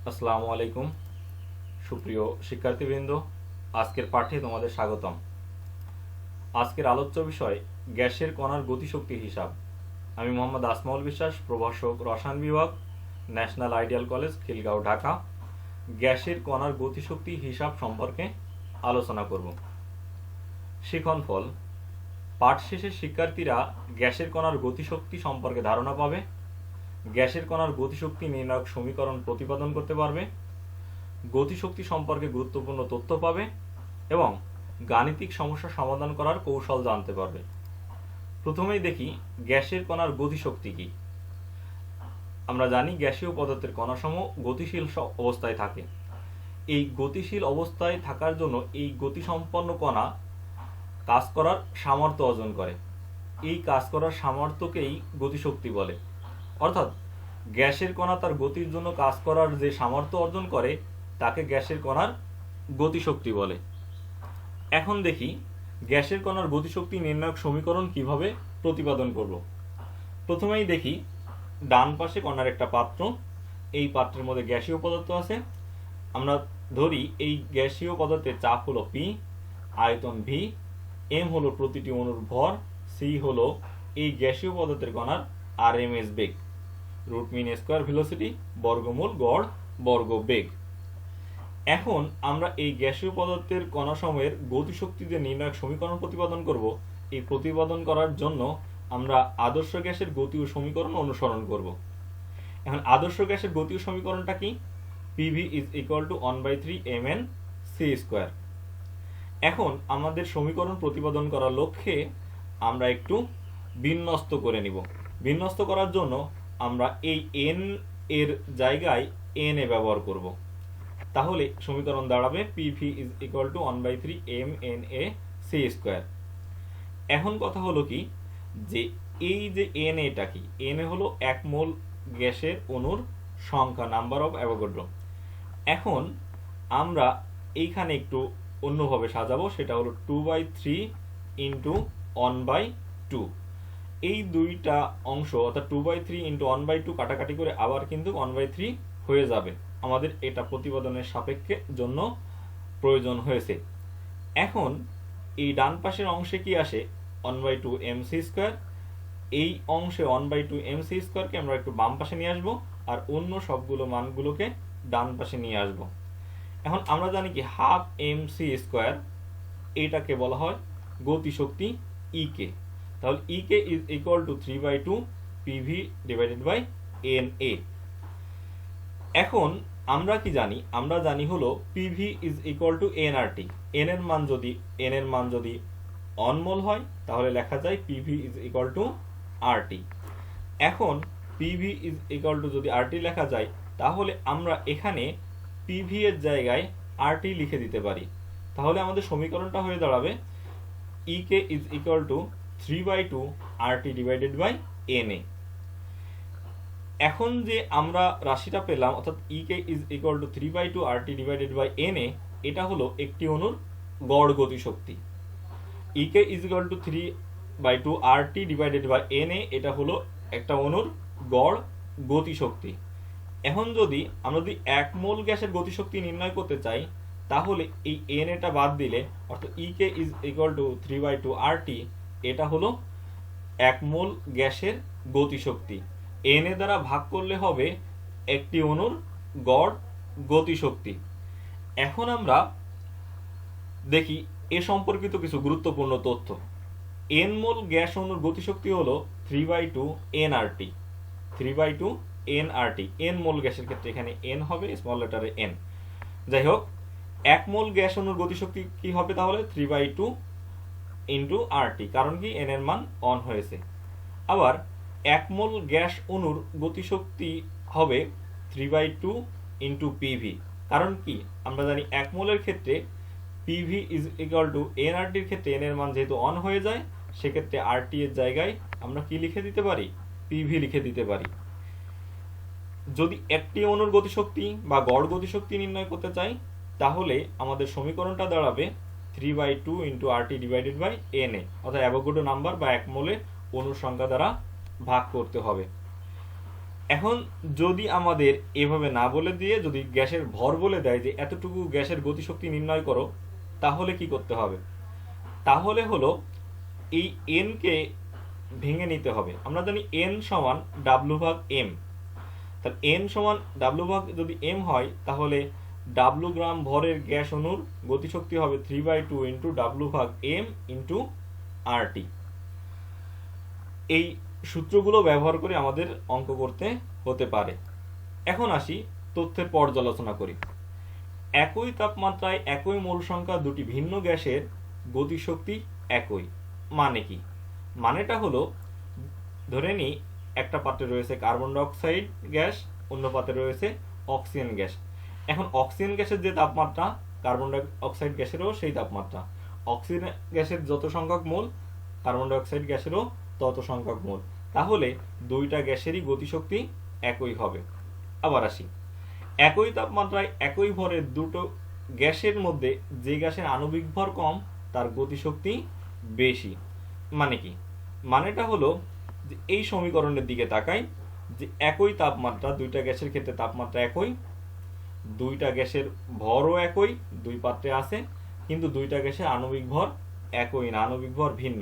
আসসালামু আলাইকুম সুপ্রিয় শিক্ষার্থীবৃন্দ, আজকের পাঠে তোমাদের স্বাগতম। আজকের আলোচ্য বিষয় গ্যাসের কণার গতিশক্তির হিসাব। আমি মোহাম্মদ আসমাউল বিশ্বাস, প্রভাষক রসায়ন বিভাগ, national ideal college, Khilgaon, Dhaka. গ্যাসের কণার গতিশক্তি হিসাব সম্পর্কে আলোচনা করব। শিক্ষণফল: পাঠ শেষে শিক্ষার্থীরা গ্যাসের কণার গতিশক্তি সম্পর্কে ধারণা পাবে, গ্যাসের কণার গতিশক্তি নির্ণায়ক সমীকরণ প্রতিপাদন করতে পারবে, গতিশক্তি সম্পর্কে গুরুত্বপূর্ণ তথ্য পাবে এবং গাণিতিক সমস্যা সমাধান করার কৌশল জানতে পারবে। প্রথমেই দেখি গ্যাসের কণার গতিশক্তি কি। আমরা জানি গ্যাসীয় পদার্থের কণাসমূহ গতিশীল অবস্থায় থাকে। এই গতিশীল অবস্থায় থাকার জন্য এই গতিসম্পন্ন কণা কাজ করার সামর্থ্য অর্জন করে। এই কাজ করার সামর্থ্যকেই গতিশক্তি বলে। অর্থাৎ গ্যাসের কণা তার গতির জন্য কাজ করার যে সামর্থ্য অর্জন করে তাকে গ্যাসের কণার গতিশক্তি বলে। এখন দেখি গ্যাসের কণার গতিশক্তি নির্ণায়ক সমীকরণ কিভাবে প্রতিপাদন করব। প্রথমেই দেখি ডান পাশে কণার একটা পাত্র, এই পাত্রের মধ্যে গ্যাসীয় পদার্থ আছে। আমরা ধরি এই গ্যাসীয় পদার্থের চাপ হলো পি, আয়তন ভি, এম হলো প্রতিটি অণুর ভর, সি হলো এই গ্যাসীয় পদার্থের কণার আরএমএস বেগ, রুট মিন স্কয়ার ভেলোসিটি, বর্গমূল গড় বর্গ বেগ। এখন আমরা এই গ্যাসীয় পদার্থের কণাসমূহের গতিশক্তিতে নির্ণায়ক সমীকরণ প্রতিপাদন করব। এই প্রতিপাদন করার জন্য আমরা আদর্শ গ্যাসের গতীয় সমীকরণ অনুসরণ করব। এখন আদর্শ গ্যাসের গতীয় সমীকরণটা কি? PV is equal two 1/3 mn c square. এখন আমাদের সমীকরণ প্রতিপাদন করার লক্ষ্যে আমরা একটু বিন্যস্ত করে নিব। বিন্যস্ত করার জন্য আমরা এই n এর জায়গায় n এ ব্যবহার করব। তাহলে সমীকরণ দাঁড়াবে PV is equal two 1/3 mna c square. এখন কথা হলো কি যে এই যে na টা কি? na হলো 1 মোল গ্যাসের অণুর সংখ্যা, নাম্বার অফ অ্যাভোগাড্রো। এখন আমরা এইখানে একটু অন্যভাবে সাজাবো, সেটা হলো 2/3 ইন্টু 1/2। এই দুইটা অংশ অর্থাৎ 2/3 ইন্টু 1/2 কাটাকাটি করে আবার কিন্তু 1/3 হয়ে যাবে। আমাদের এটা প্রতিপাদনের সাপেক্ষে জন্য প্রয়োজন হয়েছে। এখন এই ডান পাশের অংশে কি আসে? 1/2 mc স্কয়ার। এই অংশে 1/2 mc স্কয়ারকে আমরা একটু বাম পাশে নিয়ে আসবো আর অন্য সবগুলো মানগুলোকে ডান পাশে নিয়ে আসবো। এখন আমরা জানি কি হাফ mc স্কয়ার, এটাকে বলা হয় গতিশক্তি ইকে। তাহলে E K is equal to 3/2 PV divided by na। এখন আমরা কি জানি? আমরা জানি হলো PV is equal to nRT। n এর মান যদি 1 মোল হয় তাহলে লেখা যায় PV is equal two RT। এখন পিভি ইজ ইকুয়াল টু যদি RT লেখা যায় তাহলে আমরা এখানে পিভি এর জায়গায় RT লিখে দিতে পারি। তাহলে আমাদের সমীকরণটা হয়ে দাঁড়াবে E K is equal to 3/2 RT divided by na। এখন যে আমরা রাশিটা পেলাম অর্থাৎ E K is equal to 3/2 RT divided by na, এটা হলো একটি অণুর গড় গতিশক্তি। E K is equal to 3/2 RT divided by na, এটা হলো একটা অণুর গড় গতিশক্তি। এখন আমরা যদি 1 মোল গ্যাসের গতিশক্তি নির্ণয় করতে চাই তাহলে এই na টা বাদ দিলে অর্থাৎ E K is equal to 3/2 RT, এটা হলো 1 মোল গ্যাসের গতিশক্তি। na দ্বারা ভাগ করলে হবে একটি অণুর গড় গতিশক্তি। এখন আমরা দেখি এ সম্পর্কিত কিছু গুরুত্বপূর্ণ তথ্য। n মোল গ্যাস অণুর গতিশক্তি হলো 3/2 nRT। 3/2 nRT, n মোল গ্যাসের ক্ষেত্রে এখানে n হবে স্মল লেটারে n। যাই হোক, 1 মোল গ্যাস অণুর গতিশক্তি কি হবে তাহলে? 3/2 ইন্টু RT, কারণ কি n এর মান 1 হয়েছে। আবার 1 মোল গ্যাস অণুর গতিশক্তি হবে 3/2 ইন্টু পিভি, কারণ কি আমরা জানি 1 মোলের ক্ষেত্রে PV is equal to nRT এর ক্ষেত্রে n এর মান যেহেতু 1 হয়ে যায় সেক্ষেত্রে RT এর জায়গায় আমরা কি লিখে দিতে পারি? পিভি লিখে দিতে পারি। যদি একটি অণুর গতিশক্তি বা গড় গতিশক্তি নির্ণয় করতে চাই তাহলে আমাদের সমীকরণটা দাঁড়াবে 3/2 into RT divided by na, অর্থাৎ অ্যাভোগাড্রো নাম্বার বা 1 মোলে অণুর সংখ্যা দ্বারা ভাগ করতে হবে। এখন যদি আমাদের এভাবে না বলে দিয়ে যদি গ্যাসের ভর বলে দেয় যে এতটুকু গ্যাসের গতিশক্তি নির্ণয় করো, তাহলে কি করতে হবে? তাহলে হলো এই এন কে ভেঙে নিতে হবে। আমরা জানি এন সমান ডাব্লু ভাগ এম। তাহলে এন সমান ডাব্লু ভাগ যদি এম হয়, তাহলে ডাব্লু গ্রাম ভরের গ্যাস অণুর গতিশক্তি হবে 3/2 ইন্টু ডাব্লু ভাগ এম ইন্টু আরটি। এই সূত্রগুলো ব্যবহার করে আমাদের অঙ্ক করতে হতে পারে। এখন আসি তথ্যের পর্যালোচনা করি। একই তাপমাত্রায় একই মোল সংখ্যা দুটি ভিন্ন গ্যাসের গতিশক্তি একই। মানে কি? মানেটা হলো, ধরে নিই একটা পাত্রে রয়েছে কার্বন ডাইঅক্সাইড গ্যাস, অন্য পাত্রে রয়েছে অক্সিজেন গ্যাস। এখন অক্সিজেন গ্যাসের যে তাপমাত্রা, কার্বন ডাইঅক্সাইড গ্যাসেরও সেই তাপমাত্রা। অক্সিজেন গ্যাসের যত সংখ্যক মোল, কার্বন ডাইঅক্সাইড গ্যাসেরও তত সংখ্যক মোল। তাহলে দুইটা গ্যাসেরই গতিশক্তি একই হবে। আবার আসি, একই তাপমাত্রায় একই ভরের দুটো গ্যাসের মধ্যে যে গ্যাসের আণবিক ভর কম তার গতিশক্তি বেশি। মানে কি? মানেটা হলো যে এই সমীকরণের দিকে তাকাই, যে একই তাপমাত্রা, দুইটা গ্যাসের ক্ষেত্রে তাপমাত্রা একই, দুইটা গ্যাসের ভরও একই, দুই পাত্রে আছে, কিন্তু দুইটা গ্যাসের আণবিক ভর একই না, আণবিক ভর ভিন্ন।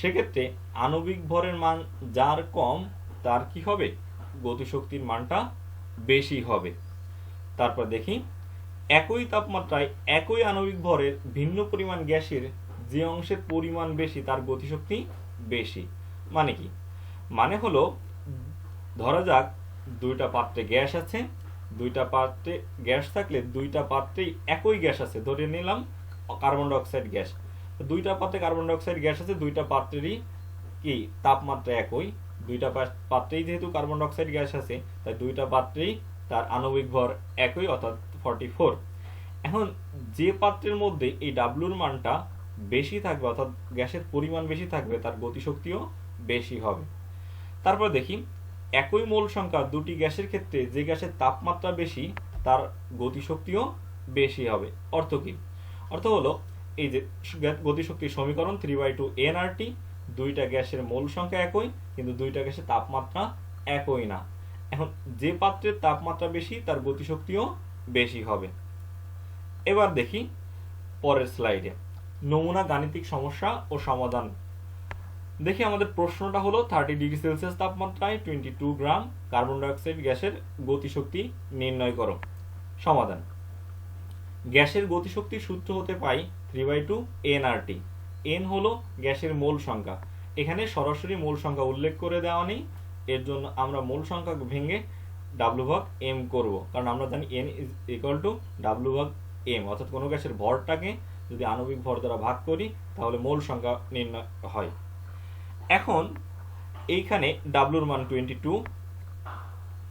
সেক্ষেত্রে আণবিক ভরের মান যার কম তার কি হবে? গতিশক্তির মানটা বেশি হবে। তারপর দেখি, একই তাপমাত্রায় একই আণবিক ভরের ভিন্ন পরিমাণ গ্যাসের যে অংশের পরিমাণ বেশি তার গতিশক্তি বেশি। মানে কি? মানে হলো, ধরা যাক দুইটা পাত্রে গ্যাস আছে, দুইটা পাত্রে গ্যাস থাকলে দুইটা পাত্রেই একই গ্যাস আছে, ধরে নিলাম কার্বন ডাইঅক্সাইড গ্যাস। দুইটা পাত্রে কার্বন ডাইঅক্সাইড গ্যাস আছে, দুইটা পাত্রেরই কি তাপমাত্রা একই, দুইটা পাত্রেই যেহেতু কার্বন ডাইঅক্সাইড গ্যাস আছে, তাই দুইটা পাত্রেই তার আণবিক ভর একই, অর্থাৎ 44। এখন যে পাত্রের মধ্যে এই ডাব্লুর মানটা বেশি থাকবে, অর্থাৎ গ্যাসের পরিমাণ বেশি থাকবে, তার গতিশক্তিও বেশি হবে। তারপর দেখি, একই মোল সংখ্যা দুটি গ্যাসের ক্ষেত্রে যে গ্যাসের তাপমাত্রা বেশি তার গতিশক্তিও বেশি হবে। অর্থ কি? অর্থ হলো, এই যে গতিশক্তির সমীকরণ 3/2 nRT, দুইটা গ্যাসের মোল সংখ্যা একই, কিন্তু দুইটা গ্যাসের তাপমাত্রা একই না। এখন যে পাত্রের তাপমাত্রা বেশি তার গতিশক্তিও বেশি হবে। এবার দেখি পরের স্লাইডে নমুনা গাণিতিক সমস্যা ও সমাধান। দেখি আমাদের প্রশ্নটা হলো 30 ডিগ্রি সেলসিয়াস তাপমাত্রায় 22 গ্রাম কার্বন ডাইঅক্সাইড গ্যাসের গতিশক্তি নির্ণয় করো। সমাধান। গ্যাসের গতিশক্তির সূত্র হতে পাই 3/2 nRT। n হলো গ্যাসের মোল সংখ্যা, এখানে সরাসরি মোল সংখ্যা উল্লেখ করে দেওয়া নেই, এর জন্য আমরা মোল সংখ্যা ভেঙে ডাব্লু ভাগ এম করব, কারণ আমরা জানি n is equal to W ভাগ এম, অর্থাৎ কোনো গ্যাসের ভরটাকে যদি আণবিক ভর দ্বারা ভাগ করি তাহলে মোল সংখ্যা নির্ণয় হয়। এখন এইখানে ডাব্লুর মান 22,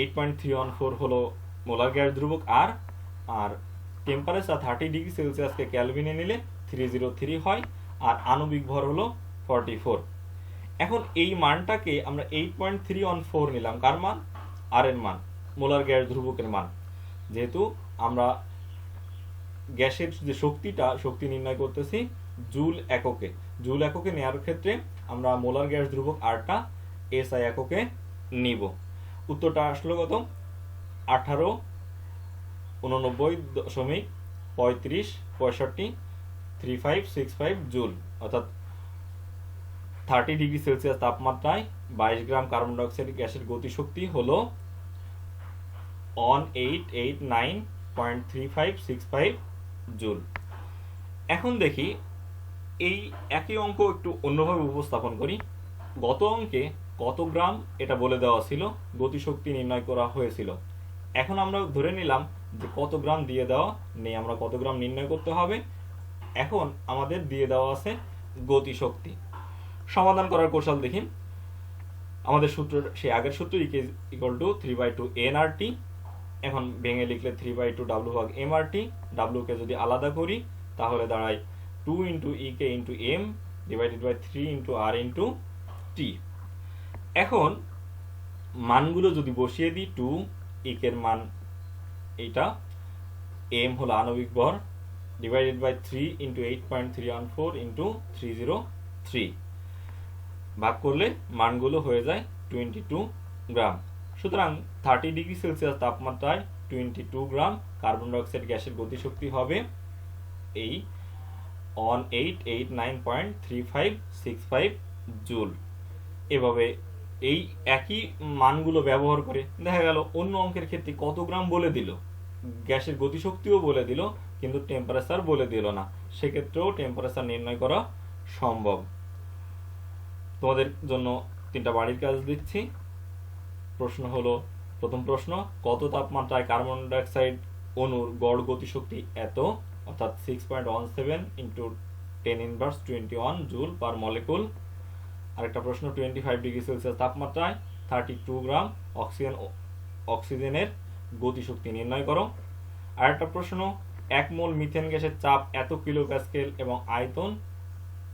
8.314 হলো মোলার গ্যাস ধ্রুবক আর, আর টেম্পারেচার 30 ডিগ্রি সেলসিয়াসকে ক্যালভিনে নিলে 303 হয়, আর আণবিক ভর হলো 44। এখন এই মানটাকে আমরা 8.314 নিলাম, কার মান? আর এর মান, মোলার গ্যাস ধ্রুবকের মান। যেহেতু আমরা গ্যাসের যে শক্তি নির্ণয় করতেছি জুল এককে, জুল এককে নেওয়ার ক্ষেত্রে আমরা মোলার গ্যাস ধ্রুবক আরটা এসআই এককে নিব। উত্তরটা আসলো কত? 1889.3565 জুল, অর্থাৎ 30 ডিগ্রি সেলসিয়াস তাপমাত্রায় 22 গ্রাম কার্বন ডাইঅক্সাইড গ্যাসের গতিশক্তি হলো 1889.3565 জুল। এখন দেখি এই একই অঙ্ক একটু অন্যভাবে উপস্থাপন করি। গত অঙ্কে কত গ্রাম এটা বলে দেওয়া ছিল, গতিশক্তি নির্ণয় করা হয়েছিল। এখন আমরা ধরে নিলাম যে কত গ্রাম দিয়ে দেওয়া নেই, আমরা কত গ্রাম নির্ণয় করতে হবে। এখন আমাদের দিয়ে দেওয়া আছে গতিশক্তি। সমাধান করার কৌশল দেখি। আমাদের সূত্র সেই আগের সূত্র, ইকুয়াল টু 3/2 nRT। এখন ভেঙে লিখলে 3/2 ডাব্লু ভাগ mRT। ডাব্লুকে যদি আলাদা করি তাহলে দাঁড়ায় 2 into EK into M divided by 3 into R into T। এখন মানগুলো যদি বসিয়ে দিই, 2 EK এর মান এইটা, M হলো আণবিক ভর, ডিভাইডেড বাই 3 ইন্টু 8.314 ইন্টু 303, ভাগ করলে মানগুলো হয়ে যায় 22 গ্রাম। সুতরাং 30°C তাপমাত্রায় 22 গ্রাম কার্বন ডাইঅক্সাইড গ্যাসের গতিশক্তি হবে এই 1889.3565 জুল। এভাবে এই একই মানগুলো ব্যবহার করে দেখা গেল অন্য অঙ্কের ক্ষেত্রে কত গ্রাম বলে দিল, গ্যাসের গতিশক্তিও বলে দিল কিন্তু টেম্পারেচার বলে দিল না, সেক্ষেত্রেও টেম্পারেচার নির্ণয় করা সম্ভব। তোমাদের জন্য 3টা বাড়ির কাজ দিচ্ছি। প্রশ্ন হলো, প্রথম প্রশ্ন, কত তাপমাত্রায় কার্বন ডাইঅক্সাইড অণুর গড় গতিশক্তি এত, অর্থাৎ 6.17 ইন্টু 10⁻21 জুল পার মলিকুল। আরেকটা প্রশ্ন, 25°C তাপমাত্রায় 32 গ্রাম অক্সিজেনের গতিশক্তি নির্ণয় করো। আরেকটা প্রশ্ন, 1 মোল মিথেন গ্যাসের চাপ এত কিলো প্যাসকেল এবং আয়তন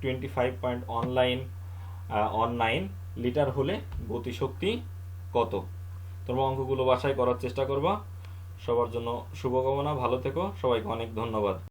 25.19 লিটার হলে গতিশক্তি কত? তোমরা অঙ্কগুলো বাসায় করার চেষ্টা করবা। সবার জন্য শুভকামনা, ভালো থেকো, সবাইকে অনেক ধন্যবাদ।